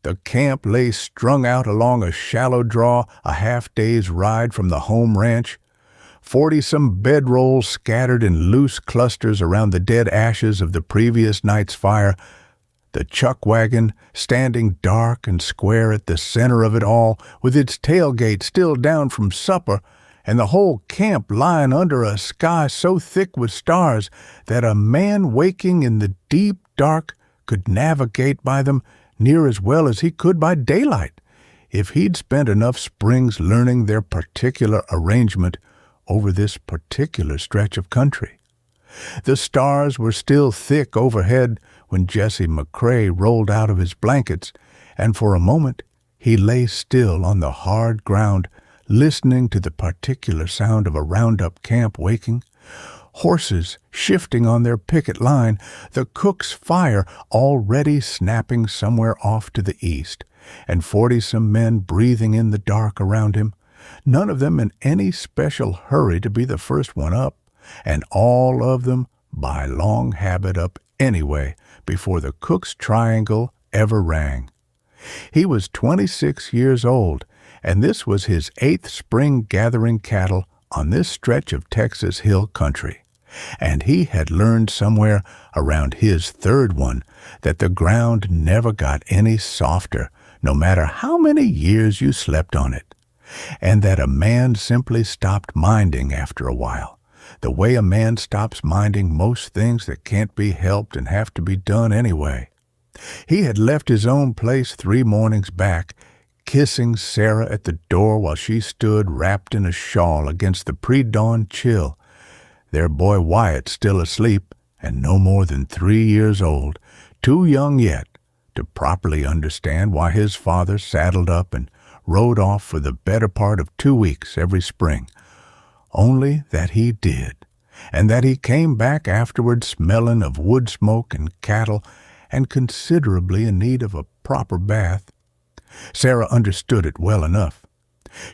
The camp lay strung out along a shallow draw, a half-day's ride from the home ranch. 40-some bedrolls scattered in loose clusters around the dead ashes of the previous night's fire. The chuck wagon, standing dark and square at the center of it all, with its tailgate still down from supper, and the whole camp lying under a sky so thick with stars that a man waking in the deep dark could navigate by them near as well as he could by daylight, if he'd spent enough springs learning their particular arrangement over this particular stretch of country. The stars were still thick overhead when Jesse McCrae rolled out of his blankets, and for a moment he lay still on the hard ground, listening to the particular sound of a Roundup camp waking, horses shifting on their picket line, the cook's fire already snapping somewhere off to the east, and 40-some men breathing in the dark around him, none of them in any special hurry to be the first one up, and all of them by long habit up anyway before the cook's triangle ever rang. He was 26 years old, and this was his 8th spring gathering cattle on this stretch of Texas hill country, and he had learned somewhere around his 3rd one that the ground never got any softer, no matter how many years you slept on it, and that a man simply stopped minding after a while, the way a man stops minding most things that can't be helped and have to be done anyway. He had left his own place 3 mornings back, kissing Sarah at the door while she stood wrapped in a shawl against the pre-dawn chill, their boy Wyatt still asleep and no more than 3 years old, too young yet to properly understand why his father saddled up and rode off for the better part of 2 weeks every spring, only that he did, and that he came back afterward smelling of wood smoke and cattle and considerably in need of a proper bath. Sarah understood it well enough.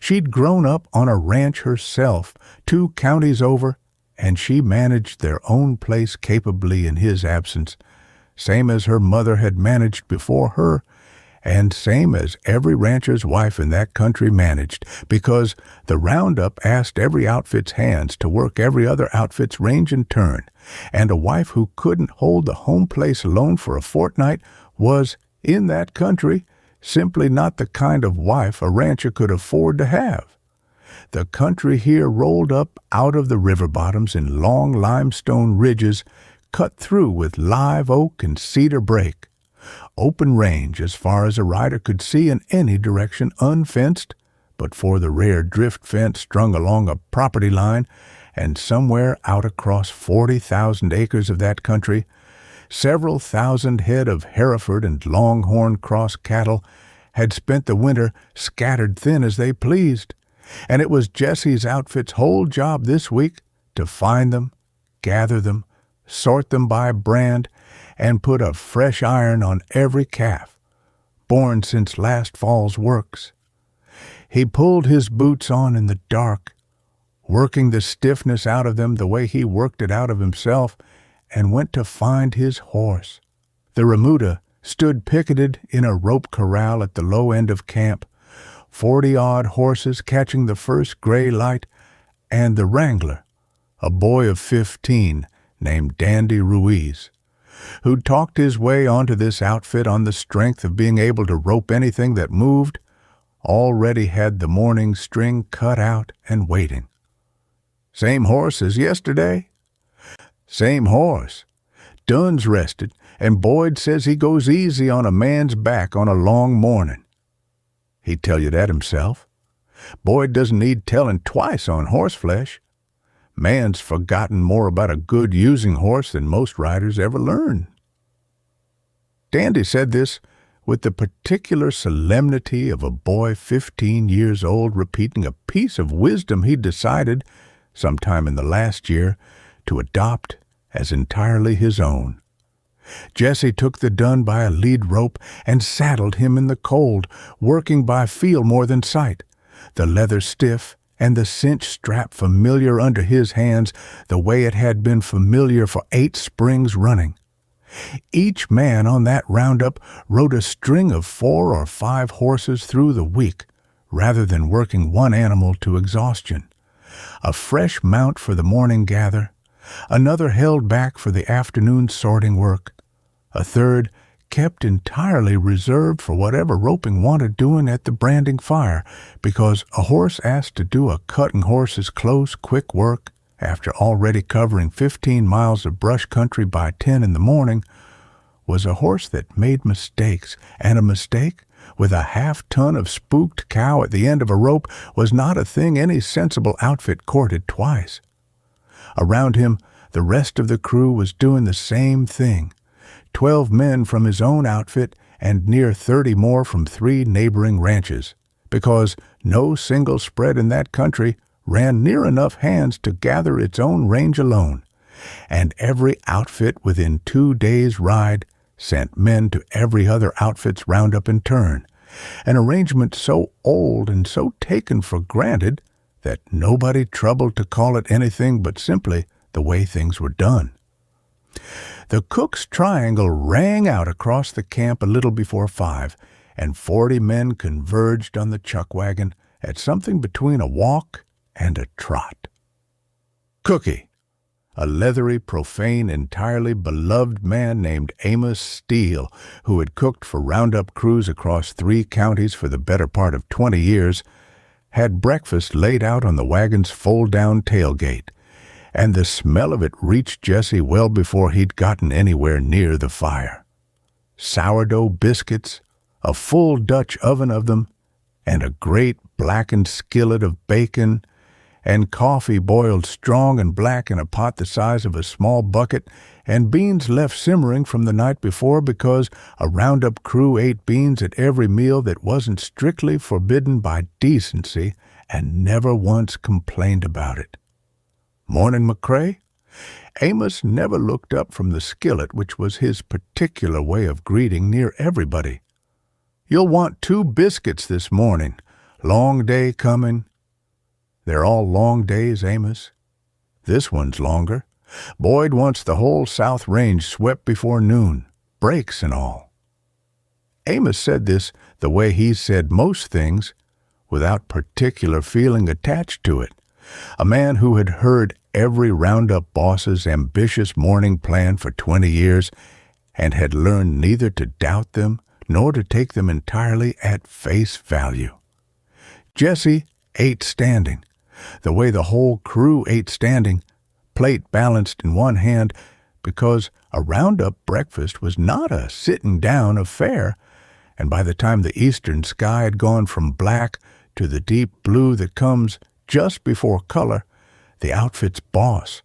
She'd grown up on a ranch herself, 2 counties over, and she managed their own place capably in his absence, same as her mother had managed before her, and same as every rancher's wife in that country managed, because the Roundup asked every outfit's hands to work every other outfit's range and turn, and a wife who couldn't hold the home place alone for a fortnight was, in that country, simply not the kind of wife a rancher could afford to have. The country here rolled up out of the river bottoms in long limestone ridges, cut through with live oak and cedar brake. Open range as far as a rider could see in any direction, unfenced, but for the rare drift fence strung along a property line, and somewhere out across 40,000 acres of that country, several thousand head of Hereford and Longhorn Cross cattle had spent the winter scattered thin as they pleased, and it was Jesse's outfit's whole job this week to find them, gather them, sort them by brand, and put a fresh iron on every calf, born since last fall's works. He pulled his boots on in the dark, working the stiffness out of them the way he worked it out of himself, and went to find his horse. The remuda stood picketed in a rope corral at the low end of camp, 40-odd horses catching the first gray light, and the wrangler, a boy of 15 named Dandy Ruiz, who talked his way onto this outfit on the strength of being able to rope anything that moved, already had the morning string cut out and waiting. Same horse as yesterday? Same horse. Dunn's rested, and Boyd says he goes easy on a man's back on a long morning. He'd tell you that himself. Boyd doesn't need telling twice on horseflesh. Man's forgotten more about a good using horse than most riders ever learn. Dandy said this with the particular solemnity of a boy 15 years old repeating a piece of wisdom he'd decided, sometime in the last year, to adopt as entirely his own. Jesse took the dun by a lead rope and saddled him in the cold, working by feel more than sight, the leather stiff and the cinch strap familiar under his hands the way it had been familiar for 8 springs running. Each man on that roundup rode a string of 4 or 5 horses through the week, rather than working one animal to exhaustion. A fresh mount for the morning gather, another held back for the afternoon sorting work, a third kept entirely reserved for whatever roping wanted doing at the branding fire, because a horse asked to do a cutting horse's close, quick work, after already covering 15 miles of brush country by 10 in the morning, was a horse that made mistakes, and a mistake with a half-ton of spooked cow at the end of a rope was not a thing any sensible outfit courted twice. Around him, the rest of the crew was doing the same thing. 12 men from his own outfit and near 30 more from 3 neighboring ranches, because no single spread in that country ran near enough hands to gather its own range alone, and every outfit within 2 days' ride sent men to every other outfit's roundup in turn, an arrangement so old and so taken for granted that nobody troubled to call it anything but simply the way things were done. The cook's triangle rang out across the camp a little before 5, and 40 men converged on the chuck wagon at something between a walk and a trot. Cookie, a leathery, profane, entirely beloved man named Amos Steele, who had cooked for roundup crews across 3 counties for the better part of 20 years, had breakfast laid out on the wagon's fold-down tailgate, and the smell of it reached Jesse well before he'd gotten anywhere near the fire. Sourdough biscuits, a full Dutch oven of them, and a great blackened skillet of bacon, and coffee boiled strong and black in a pot the size of a small bucket, and beans left simmering from the night before because a roundup crew ate beans at every meal that wasn't strictly forbidden by decency and never once complained about it. Morning, McCrae? Amos never looked up from the skillet, which was his particular way of greeting near everybody. You'll want 2 biscuits this morning. Long day coming. They're all long days, Amos. This one's longer. Boyd wants the whole South Range swept before noon, breaks and all. Amos said this the way he said most things, without particular feeling attached to it. A man who had heard every roundup boss's ambitious morning plan for 20 years and had learned neither to doubt them nor to take them entirely at face value. Jesse ate standing, the way the whole crew ate standing, plate balanced in one hand, because a roundup breakfast was not a sitting-down affair, and by the time the eastern sky had gone from black to the deep blue that comes just before color, the outfit's boss,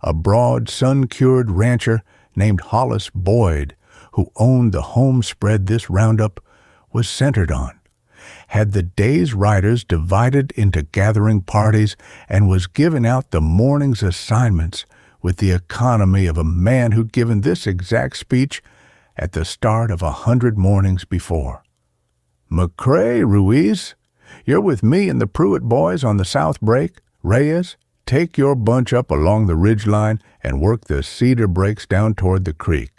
a broad, sun-cured rancher named Hollis Boyd, who owned the home spread this roundup was centered on, had the day's riders divided into gathering parties and was giving out the morning's assignments with the economy of a man who'd given this exact speech at the start of 100 mornings before. McCrae, Ruiz, you're with me and the Pruitt boys on the South Break. Reyes, take your bunch up along the ridge line and work the cedar breaks down toward the creek.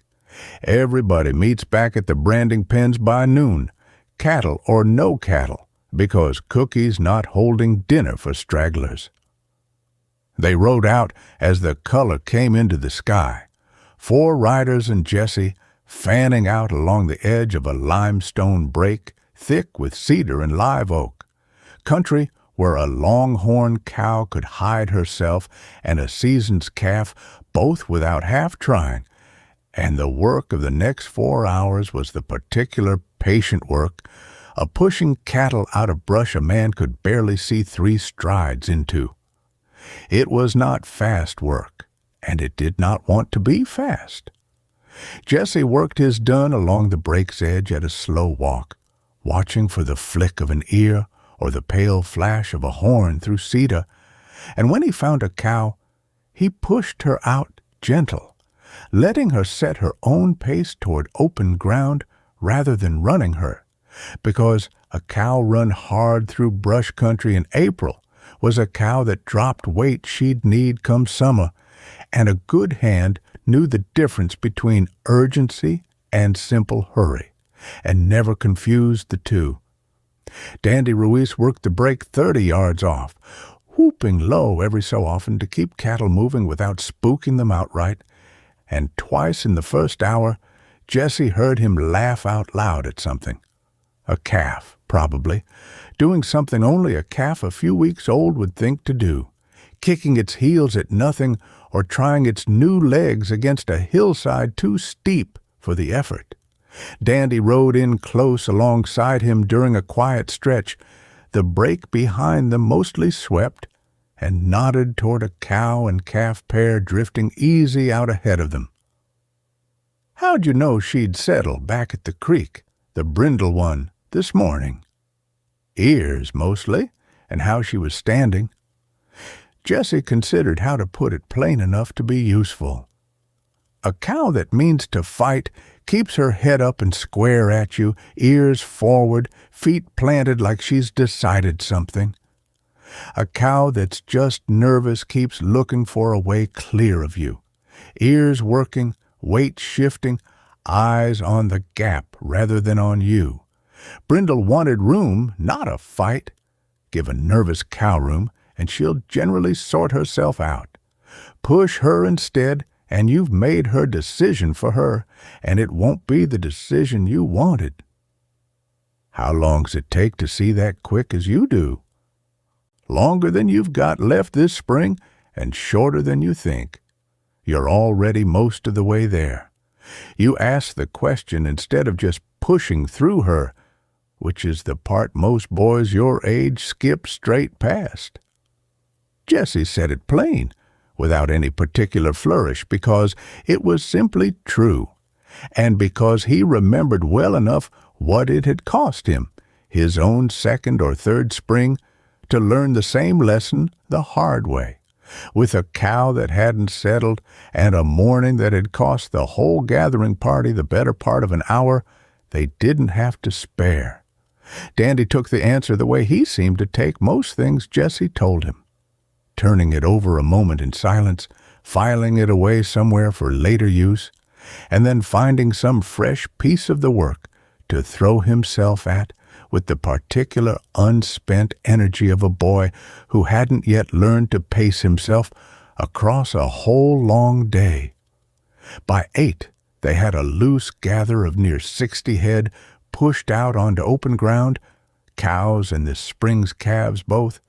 Everybody meets back at the branding pens by noon, cattle or no cattle, because Cookie's not holding dinner for stragglers. They rode out as the color came into the sky, 4 riders and Jesse fanning out along the edge of a limestone break thick with cedar and live oak, country where a longhorn cow could hide herself and a season's calf both without half trying, and the work of the next 4 hours was the particular patient work of pushing cattle out of brush a man could barely see 3 strides into. It was not fast work, and it did not want to be fast. Jesse worked his dun along the break's edge at a slow walk, watching for the flick of an ear or the pale flash of a horn through cedar, and when he found a cow, he pushed her out gentle, letting her set her own pace toward open ground rather than running her, because a cow run hard through brush country in April was a cow that dropped weight she'd need come summer, and a good hand knew the difference between urgency and simple hurry, and never confused the two. Dandy Ruiz worked the brake 30 yards off, whooping low every so often to keep cattle moving without spooking them outright, and twice in the first hour, Jesse heard him laugh out loud at something. A calf, probably, doing something only a calf a few weeks old would think to do, kicking its heels at nothing or trying its new legs against a hillside too steep for the effort. Dandy rode in close alongside him during a quiet stretch, the brake behind them mostly swept, and nodded toward a cow and calf pair drifting easy out ahead of them. "How'd you know she'd settle back at the creek, the brindle one, this morning?" "Ears, mostly, and how she was standing." Jesse considered how to put it plain enough to be useful. A cow that means to fight keeps her head up and square at you, ears forward, feet planted like she's decided something. A cow that's just nervous keeps looking for a way clear of you, ears working, weight shifting, eyes on the gap rather than on you. Brindle wanted room, not a fight. Give a nervous cow room, and she'll generally sort herself out. Push her instead, and you've made her decision for her, and it won't be the decision you wanted. How long's it take to see that quick as you do? Longer than you've got left this spring, and shorter than you think. You're already most of the way there. You ask the question instead of just pushing through her, which is the part most boys your age skip straight past. Jesse said it plain, without any particular flourish, because it was simply true, and because he remembered well enough what it had cost him, his own second or third spring, to learn the same lesson the hard way, with a cow that hadn't settled and a morning that had cost the whole gathering party the better part of an hour. They didn't have to spare. Dandy took the answer the way he seemed to take most things Jesse told him, turning it over a moment in silence, filing it away somewhere for later use, and then finding some fresh piece of the work to throw himself at with the particular unspent energy of a boy who hadn't yet learned to pace himself across a whole long day. By 8, they had a loose gather of near 60 head pushed out onto open ground, cows and this spring's calves both,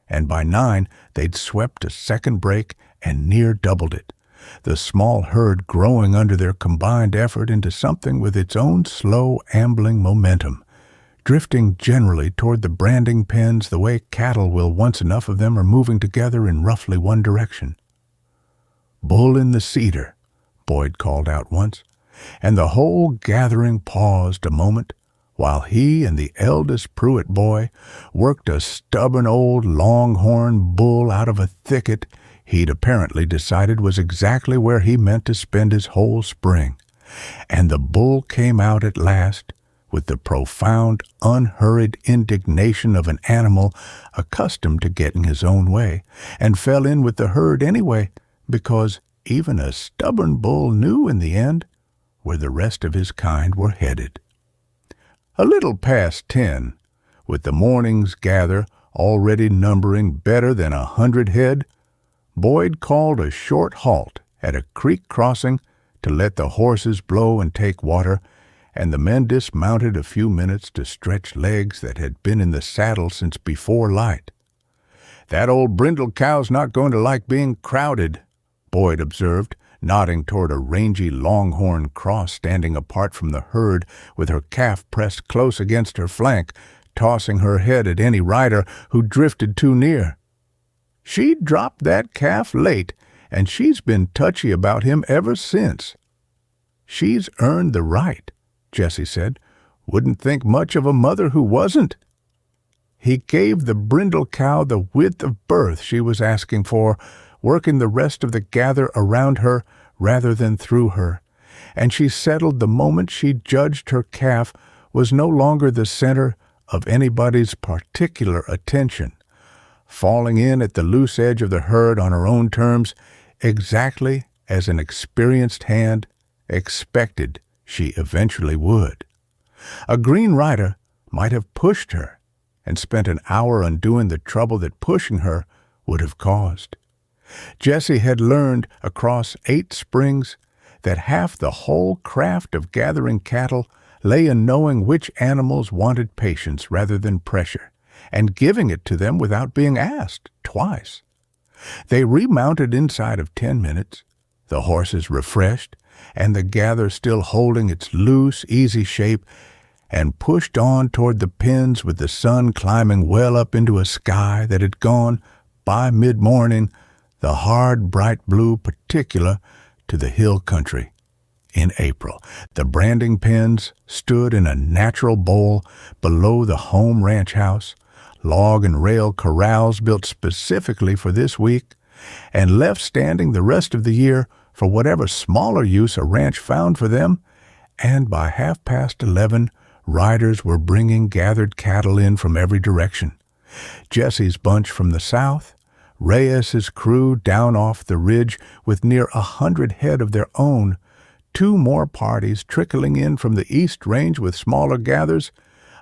and by 9 they'd swept a second break and near doubled it, the small herd growing under their combined effort into something with its own slow, ambling momentum, drifting generally toward the branding pens the way cattle will once enough of them are moving together in roughly one direction. "Bull in the cedar," Boyd called out once, and the whole gathering paused a moment while he and the eldest Pruitt boy worked a stubborn old longhorn bull out of a thicket he'd apparently decided was exactly where he meant to spend his whole spring. And the bull came out at last with the profound, unhurried indignation of an animal accustomed to getting his own way, and fell in with the herd anyway, because even a stubborn bull knew in the end where the rest of his kind were headed. A little past 10, with the morning's gather already numbering better than 100 head, Boyd called a short halt at a creek crossing to let the horses blow and take water, and the men dismounted a few minutes to stretch legs that had been in the saddle since before light. "That old brindle cow's not going to like being crowded," Boyd observed, nodding toward a rangy longhorn cross standing apart from the herd with her calf pressed close against her flank, tossing her head at any rider who drifted too near. "She dropped that calf late, and she's been touchy about him ever since." "She's earned the right," Jesse said. "Wouldn't think much of a mother who wasn't." He gave the brindle cow the width of berth she was asking for, working the rest of the gather around her rather than through her, and she settled the moment she judged her calf was no longer the center of anybody's particular attention, falling in at the loose edge of the herd on her own terms, exactly as an experienced hand expected she eventually would. A green rider might have pushed her and spent an hour undoing the trouble that pushing her would have caused. Jessie had learned across 8 springs that half the whole craft of gathering cattle lay in knowing which animals wanted patience rather than pressure, and giving it to them without being asked twice. They remounted inside of 10 minutes, the horses refreshed, and the gather still holding its loose, easy shape, and pushed on toward the pens with the sun climbing well up into a sky that had gone, by mid-morning, the hard, bright blue particular to the hill country. In April, the branding pens stood in a natural bowl below the home ranch house, log and rail corrals built specifically for this week, and left standing the rest of the year for whatever smaller use a ranch found for them, and by 11:30, riders were bringing gathered cattle in from every direction. Jesse's bunch from the south, Reyes's crew down off the ridge with near 100 head of their own, 2 more parties trickling in from the east range with smaller gathers,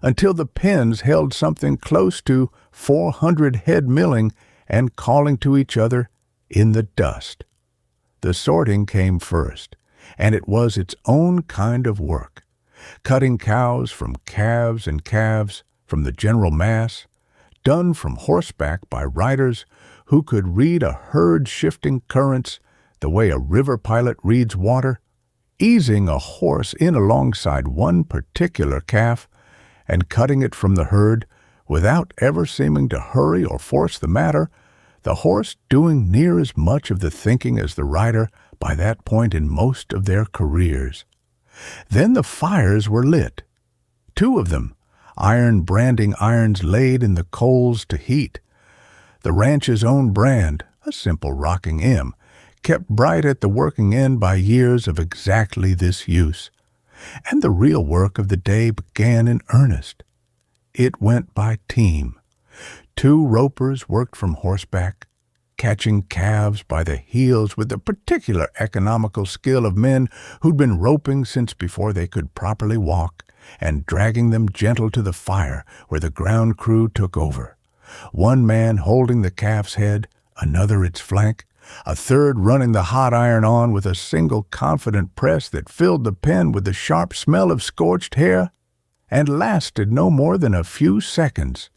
until the pens held something close to 400 head milling and calling to each other in the dust. The sorting came first, and it was its own kind of work. Cutting cows from calves and calves from the general mass, done from horseback by riders who could read a herd shifting currents the way a river pilot reads water, easing a horse in alongside one particular calf and cutting it from the herd without ever seeming to hurry or force the matter, the horse doing near as much of the thinking as the rider by that point in most of their careers. Then the fires were lit. 2 of them, iron branding irons laid in the coals to heat. The ranch's own brand, a simple rocking M, kept bright at the working end by years of exactly this use. And the real work of the day began in earnest. It went by team. 2 ropers worked from horseback, catching calves by the heels with the particular economical skill of men who'd been roping since before they could properly walk, and dragging them gentle to the fire where the ground crew took over. One man holding the calf's head, another its flank, a third running the hot iron on with a single confident press that filled the pen with the sharp smell of scorched hair, and lasted no more than a few seconds,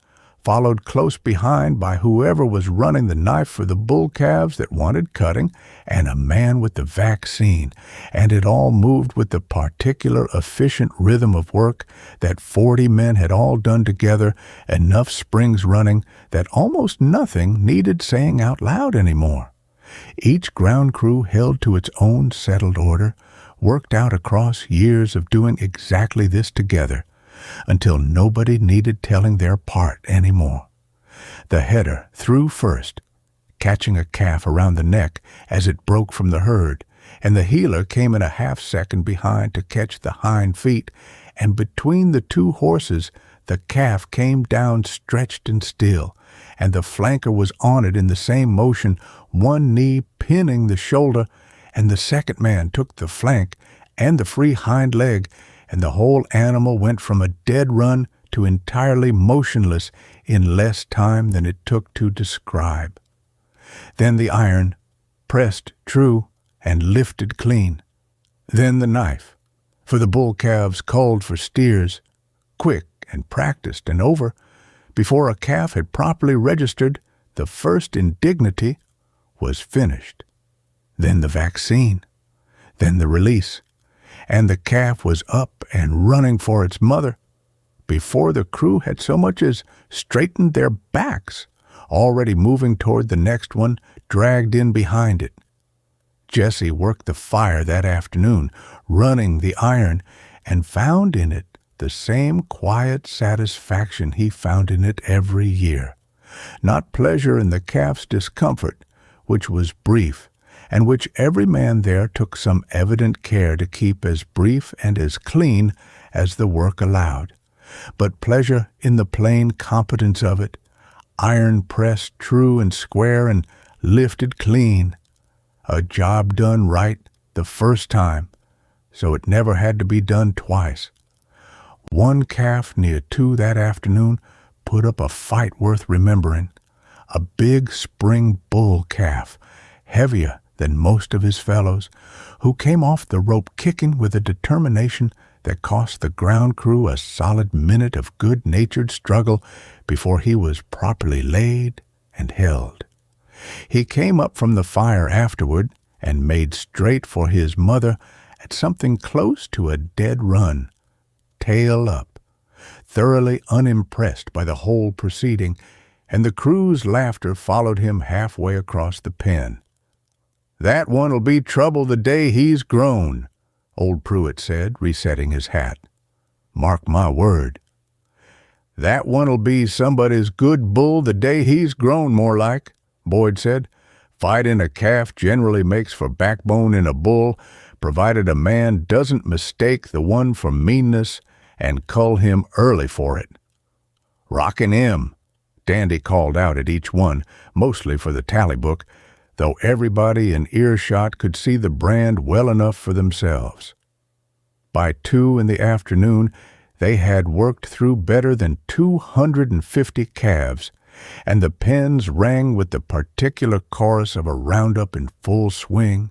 followed close behind by whoever was running the knife for the bull calves that wanted cutting, and a man with the vaccine, and it all moved with the particular efficient rhythm of work that 40 men had all done together, enough springs running that almost nothing needed saying out loud anymore. Each ground crew held to its own settled order, worked out across years of doing exactly this together, until nobody needed telling their part anymore. The header threw first, catching a calf around the neck as it broke from the herd, and the heeler came in a half-second behind to catch the hind feet, and between the 2 horses the calf came down stretched and still, and the flanker was on it in the same motion, one knee pinning the shoulder, and the second man took the flank and the free hind leg, and the whole animal went from a dead run to entirely motionless in less time than it took to describe. Then the iron, pressed true and lifted clean. Then the knife, for the bull calves called for steers, quick and practiced and over, before a calf had properly registered the first indignity, was finished. Then the vaccine, then the release, and the calf was up and running for its mother before the crew had so much as straightened their backs, already moving toward the next one, dragged in behind it. Jesse worked the fire that afternoon, running the iron, and found in it the same quiet satisfaction he found in it every year. Not pleasure in the calf's discomfort, which was brief, and which every man there took some evident care to keep as brief and as clean as the work allowed, but pleasure in the plain competence of it, iron pressed true and square and lifted clean. A job done right the first time, so it never had to be done twice. One calf near 2 that afternoon put up a fight worth remembering. A big spring bull calf, heavier than most of his fellows, who came off the rope kicking with a determination that cost the ground crew a solid minute of good-natured struggle before he was properly laid and held. He came up from the fire afterward and made straight for his mother at something close to a dead run, tail up, thoroughly unimpressed by the whole proceeding, and the crew's laughter followed him halfway across the pen. "That one'll be trouble the day he's grown," old Pruitt said, resetting his hat. "Mark my word." "That one'll be somebody's good bull the day he's grown, more like," Boyd said. "Fighting a calf generally makes for backbone in a bull, provided a man doesn't mistake the one for meanness and cull him early for it." "Rockin' him," Dandy called out at each one, mostly for the tally book, though everybody in earshot could see the brand well enough for themselves. By 2 in the afternoon, they had worked through better than 250 calves, and the pens rang with the particular chorus of a roundup in full swing,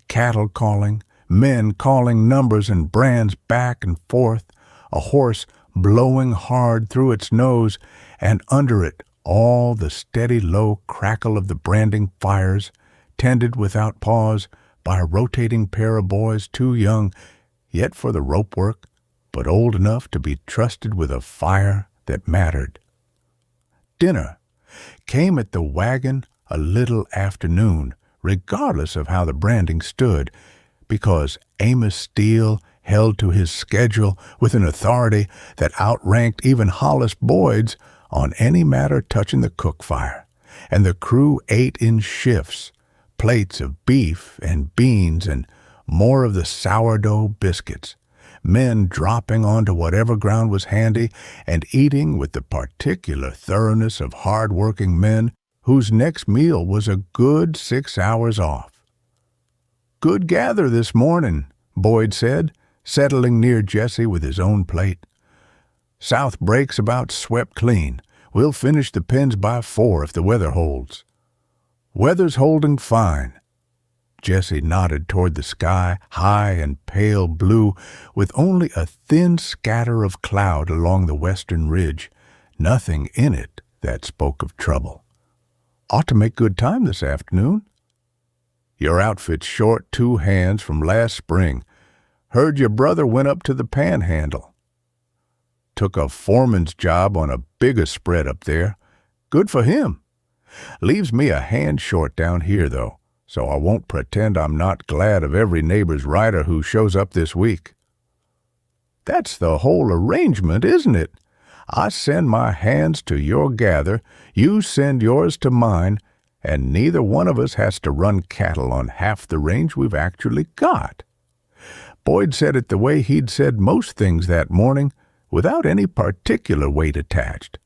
cattle calling, men calling numbers and brands back and forth, a horse blowing hard through its nose, and under it all the steady low crackle of the branding fires, tended without pause by a rotating pair of boys too young yet for the rope work, but old enough to be trusted with a fire that mattered. Dinner came at the wagon a little after noon, regardless of how the branding stood, because Amos Steele held to his schedule with an authority that outranked even Hollis Boyd's on any matter touching the cook fire, and the crew ate in shifts, plates of beef and beans and more of the sourdough biscuits, men dropping onto whatever ground was handy and eating with the particular thoroughness of hard-working men whose next meal was a good 6 hours off. "Good gather this morning," Boyd said, settling near Jesse with his own plate. "South break's about swept clean. We'll finish the pens by 4 if the weather holds." "Weather's holding fine." Jesse nodded toward the sky, high and pale blue, with only a thin scatter of cloud along the western ridge, nothing in it that spoke of trouble. "Ought to make good time this afternoon." "Your outfit's short 2 hands from last spring. Heard your brother went up to the Panhandle. Took a foreman's job on a bigger spread up there. Good for him. Leaves me a hand short down here, though, so I won't pretend I'm not glad of every neighbor's rider who shows up this week." "That's the whole arrangement, isn't it? I send my hands to your gather, you send yours to mine, and neither one of us has to run cattle on half the range we've actually got." Boyd said it the way he'd said most things that morning, without any particular weight attached.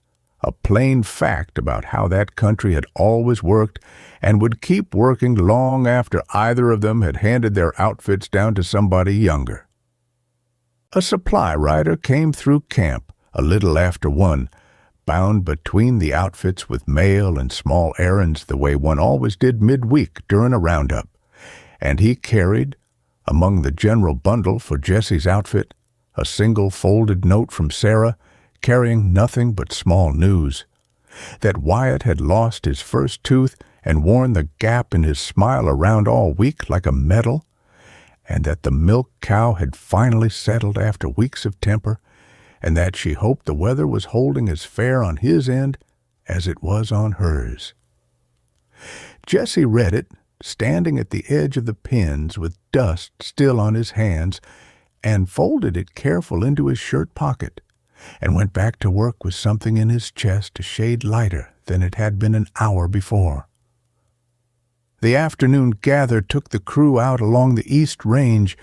A plain fact about how that country had always worked and would keep working long after either of them had handed their outfits down to somebody younger. A supply rider came through camp a little after 1, bound between the outfits with mail and small errands the way one always did midweek during a roundup, and he carried, among the general bundle for Jesse's outfit, a single folded note from Sarah, carrying nothing but small news. That Wyatt had lost his first tooth and worn the gap in his smile around all week like a medal, and that the milk cow had finally settled after weeks of temper, and that she hoped the weather was holding as fair on his end as it was on hers. Jesse read it, standing at the edge of the pens with dust still on his hands, and folded it careful into his shirt pocket, and went back to work with something in his chest a shade lighter than it had been an hour before. The afternoon gather took the crew out along the East Range,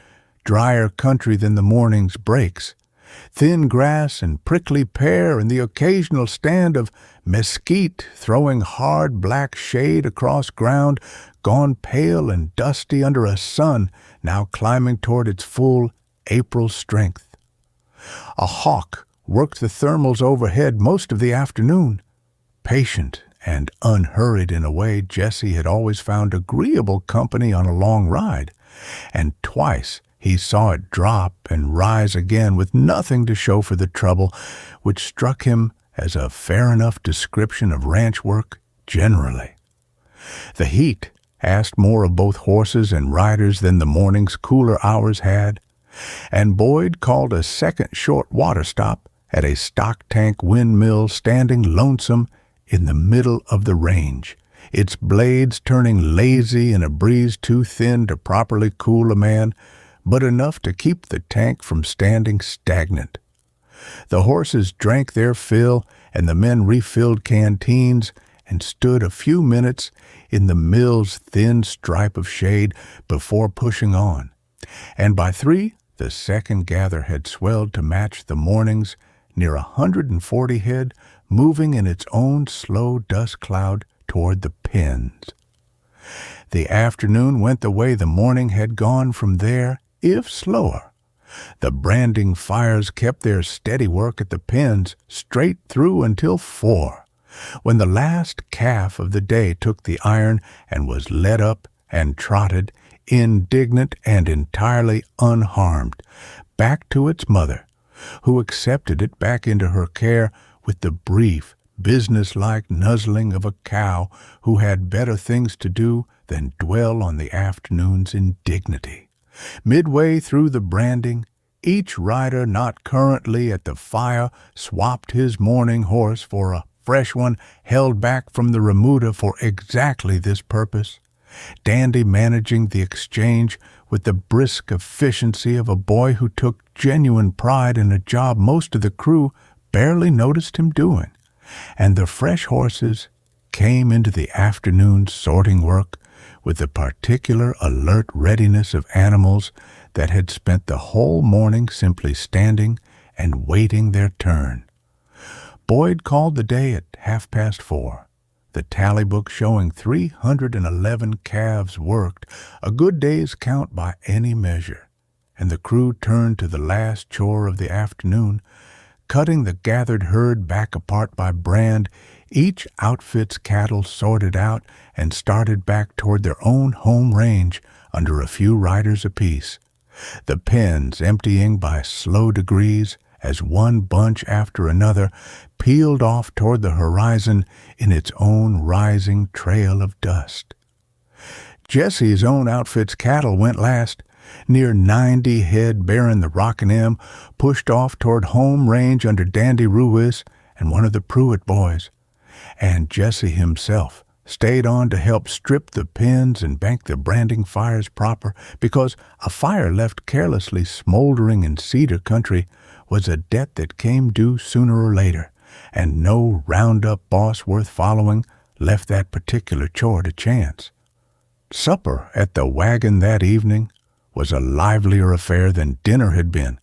drier country than the morning's breaks, Thin grass and prickly pear and the occasional stand of mesquite throwing hard black shade across ground gone pale and dusty under a sun now climbing toward its full April strength. A hawk worked the thermals overhead most of the afternoon, patient and unhurried in a way Jesse had always found agreeable company on a long ride, and twice he saw it drop and rise again with nothing to show for the trouble, which struck him as a fair enough description of ranch work generally. The heat asked more of both horses and riders than the morning's cooler hours had, and Boyd called a second short water stop at a stock tank windmill standing lonesome in the middle of the range, its blades turning lazy in a breeze too thin to properly cool a man, but enough to keep the tank from standing stagnant. The horses drank their fill, and the men refilled canteens and stood a few minutes in the mill's thin stripe of shade before pushing on, and by 3 the second gather had swelled to match the morning's near 140 head moving in its own slow dust cloud toward the pens. The afternoon went the way the morning had gone from there, if slower. The branding fires kept their steady work at the pens straight through until 4, when the last calf of the day took the iron and was led up and trotted, indignant and entirely unharmed, back to its mother, who accepted it back into her care with the brief, businesslike nuzzling of a cow who had better things to do than dwell on the afternoon's indignity. Midway through the branding, each rider not currently at the fire swapped his morning horse for a fresh one held back from the remuda for exactly this purpose, Dandy managing the exchange with the brisk efficiency of a boy who took genuine pride in a job most of the crew barely noticed him doing, and the fresh horses came into the afternoon sorting work with the particular alert readiness of animals that had spent the whole morning simply standing and waiting their turn. Boyd called the day at 4:30, the tally book showing 311 calves worked, a good day's count by any measure, and the crew turned to the last chore of the afternoon, cutting the gathered herd back apart by brand, each outfit's cattle sorted out and started back toward their own home range under a few riders apiece, the pens emptying by slow degrees as one bunch after another peeled off toward the horizon in its own rising trail of dust. Jesse's own outfit's cattle went last. Near 90 head bearing the Rockin' M pushed off toward home range under Dandy Ruiz and one of the Pruitt boys, and Jesse himself stayed on to help strip the pens and bank the branding fires proper, because a fire left carelessly smoldering in cedar country was a debt that came due sooner or later, and no Roundup boss worth following left that particular chore to chance. Supper at the wagon that evening was a livelier affair than dinner had been.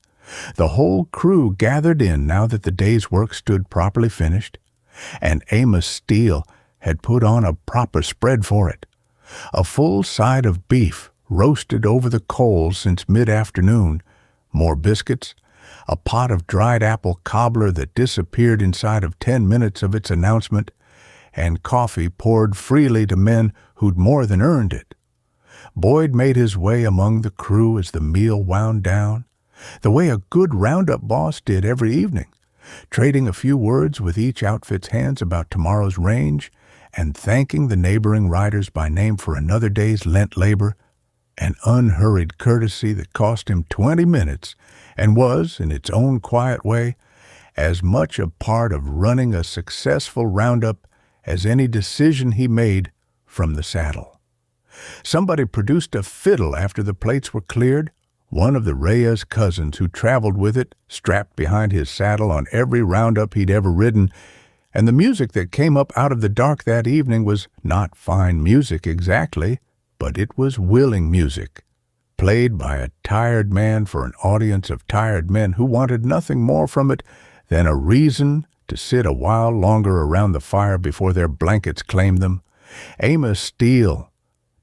The whole crew gathered in now that the day's work stood properly finished, and Amos Steele had put on a proper spread for it. A full side of beef roasted over the coals since mid-afternoon, more biscuits, a pot of dried apple cobbler that disappeared inside of 10 minutes of its announcement, and coffee poured freely to men who'd more than earned it. Boyd made his way among the crew as the meal wound down, the way a good Roundup boss did every evening, trading a few words with each outfit's hands about tomorrow's range and thanking the neighboring riders by name for another day's Lent labor, an unhurried courtesy that cost him 20 minutes and was, in its own quiet way, as much a part of running a successful Roundup as any decision he made from the saddle. Somebody produced a fiddle after the plates were cleared, one of the Reyes cousins who traveled with it strapped behind his saddle on every Roundup he'd ever ridden, and the music that came up out of the dark that evening was not fine music exactly, but it was willing music. played by a tired man for an audience of tired men who wanted nothing more from it than a reason to sit a while longer around the fire before their blankets claimed them. Amos Steele,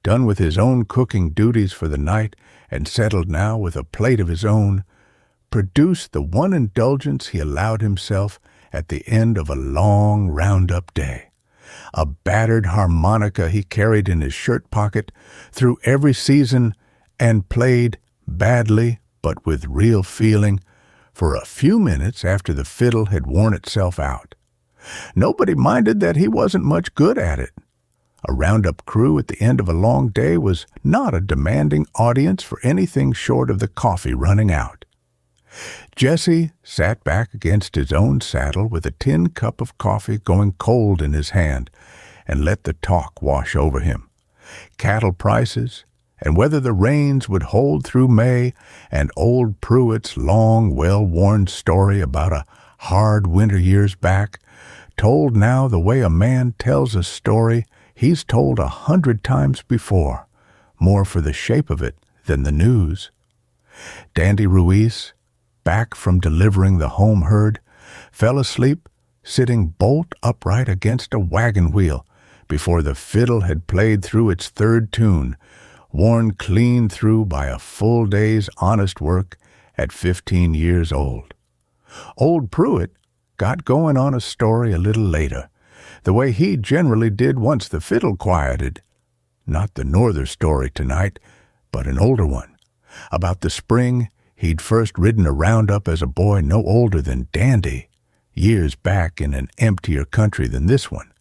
done with his own cooking duties for the night and settled now with a plate of his own, produced the one indulgence he allowed himself at the end of a long Roundup day. A battered harmonica he carried in his shirt pocket through every season and played badly but with real feeling for a few minutes after the fiddle had worn itself out. Nobody minded that he wasn't much good at it. A Roundup crew at the end of a long day was not a demanding audience for anything short of the coffee running out. Jesse sat back against his own saddle with a tin cup of coffee going cold in his hand and let the talk wash over him. Cattle prices, and whether the rains would hold through May, and old Pruitt's long, well-worn story about a hard winter years back, told now the way a man tells a story he's told 100 times before, more for the shape of it than the news. Dandy Ruiz, back from delivering the home herd, fell asleep sitting bolt upright against a wagon wheel before the fiddle had played through its third tune, worn clean through by a full day's honest work at 15 years old. Old Pruitt got going on a story a little later, the way he generally did once the fiddle quieted. Not the norther story tonight, but an older one, about the spring he'd first ridden a Roundup as a boy no older than Dandy, years back in an emptier country than this one,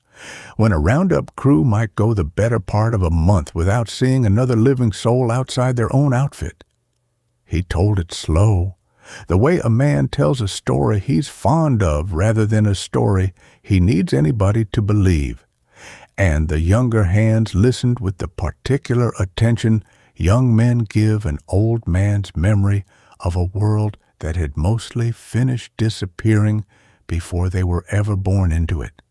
when a Roundup crew might go the better part of a month without seeing another living soul outside their own outfit. He told it slow, the way a man tells a story he's fond of rather than a story he needs anybody to believe, and the younger hands listened with the particular attention young men give an old man's memory of a world that had mostly finished disappearing before they were ever born into it.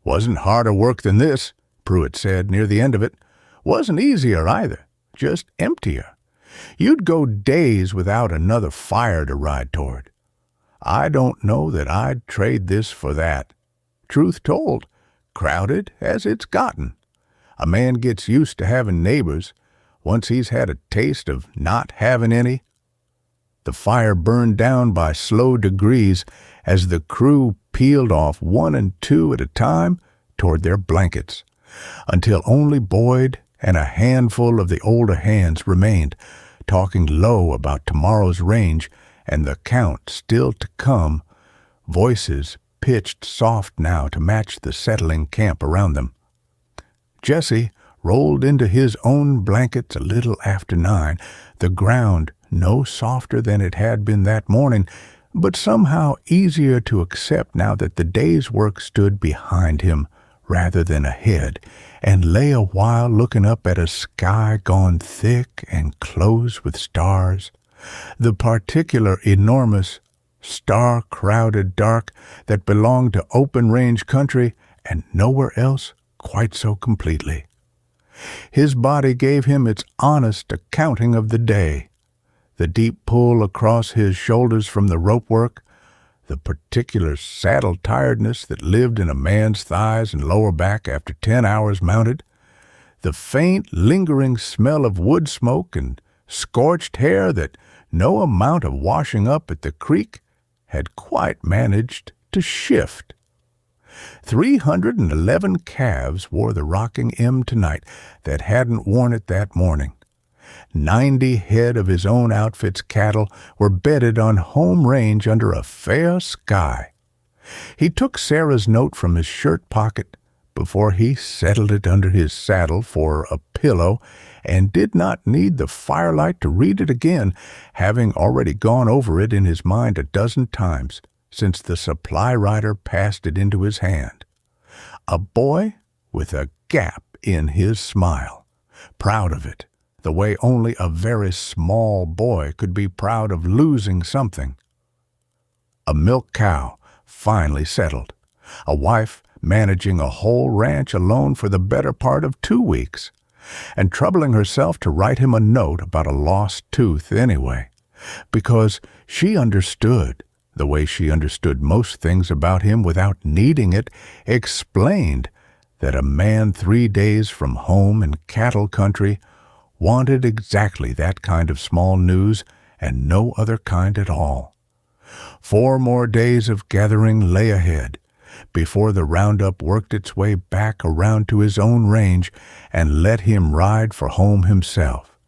"Wasn't harder work than this," Pruitt said near the end of it. "Wasn't easier either, just emptier. You'd go days without another fire to ride toward. I don't know that I'd trade this for that. Truth told, crowded as it's gotten. A man gets used to having neighbors once he's had a taste of not having any." The fire burned down by slow degrees as the crew peeled off one and two at a time toward their blankets, until only Boyd and a handful of the older hands remained, talking low about tomorrow's range and the count still to come, voices pitched soft now to match the settling camp around them. Jesse rolled into his own blankets a little after 9, the ground no softer than it had been that morning, but somehow easier to accept now that the day's work stood behind him rather than ahead, and lay a while looking up at a sky gone thick and close with stars, the particular enormous, star-crowded dark that belonged to open-range country and nowhere else quite so completely. His body gave him its honest accounting of the day, the deep pull across his shoulders from the rope work, the particular saddle tiredness that lived in a man's thighs and lower back after 10 hours mounted, the faint, lingering smell of wood smoke and scorched hair that no amount of washing up at the creek had quite managed to shift. 311 calves wore the rocking M tonight that hadn't worn it that morning. 90 head of his own outfit's cattle were bedded on home range under a fair sky. He took Sarah's note from his shirt pocket before he settled it under his saddle for a pillow, and did not need the firelight to read it again, having already gone over it in his mind a dozen times since the supply rider passed it into his hand. A boy with a gap in his smile, proud of it, the way only a very small boy could be proud of losing something. A milk cow finally settled, a wife managing a whole ranch alone for the better part of 2 weeks, and troubling herself to write him a note about a lost tooth anyway, because she understood, the way she understood most things about him without needing it, explained that a man 3 days from home in cattle country wanted exactly that kind of small news and no other kind at all. 4 more days of gathering lay ahead before the roundup worked its way back around to his own range and let him ride for home himself.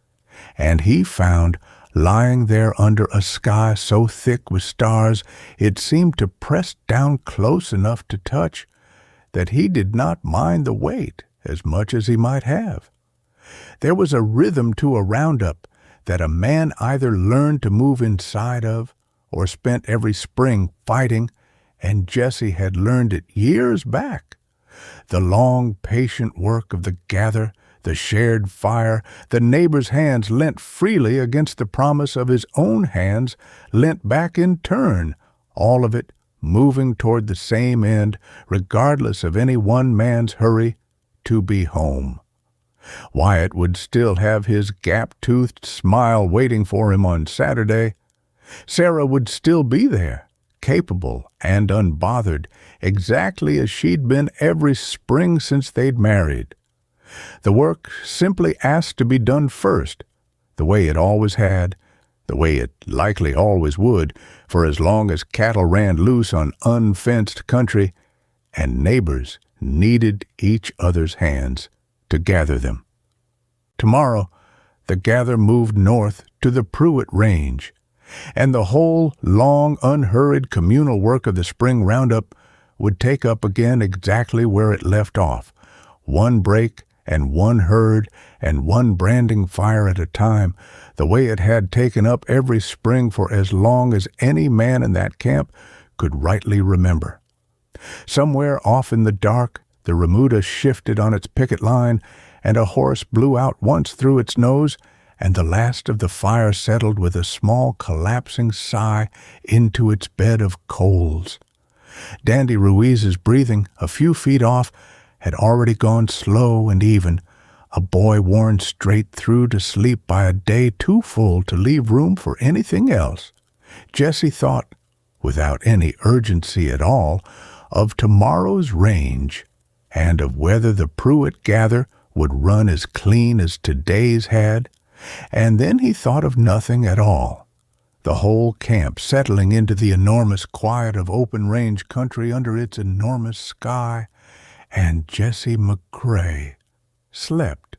And he found, lying there under a sky so thick with stars it seemed to press down close enough to touch, that he did not mind the weight as much as he might have. There was a rhythm to a roundup that a man either learned to move inside of or spent every spring fighting, and Jesse had learned it years back. The long, patient work of the gather, the shared fire, the neighbor's hands lent freely against the promise of his own hands lent back in turn, all of it moving toward the same end, regardless of any one man's hurry to be home. Wyatt would still have his gap-toothed smile waiting for him on Saturday. Sarah would still be there, capable and unbothered, exactly as she'd been every spring since they'd married. The work simply asked to be done first, the way it always had, the way it likely always would, for as long as cattle ran loose on unfenced country, and neighbors needed each other's hands to gather them. Tomorrow, the gather moved north to the Pruitt Range, and the whole long, unhurried communal work of the spring roundup would take up again exactly where it left off, one break and one herd and one branding fire at a time, the way it had taken up every spring for as long as any man in that camp could rightly remember. Somewhere off in the dark, the remuda shifted on its picket line, and a horse blew out once through its nose, and the last of the fire settled with a small collapsing sigh into its bed of coals. Dandy Ruiz's breathing, a few feet off, had already gone slow and even, a boy worn straight through to sleep by a day too full to leave room for anything else. Jesse thought, without any urgency at all, of tomorrow's range, and of whether the Pruitt gather would run as clean as today's had, and then he thought of nothing at all. The whole camp settling into the enormous quiet of open-range country under its enormous sky, and Jesse McCrae slept.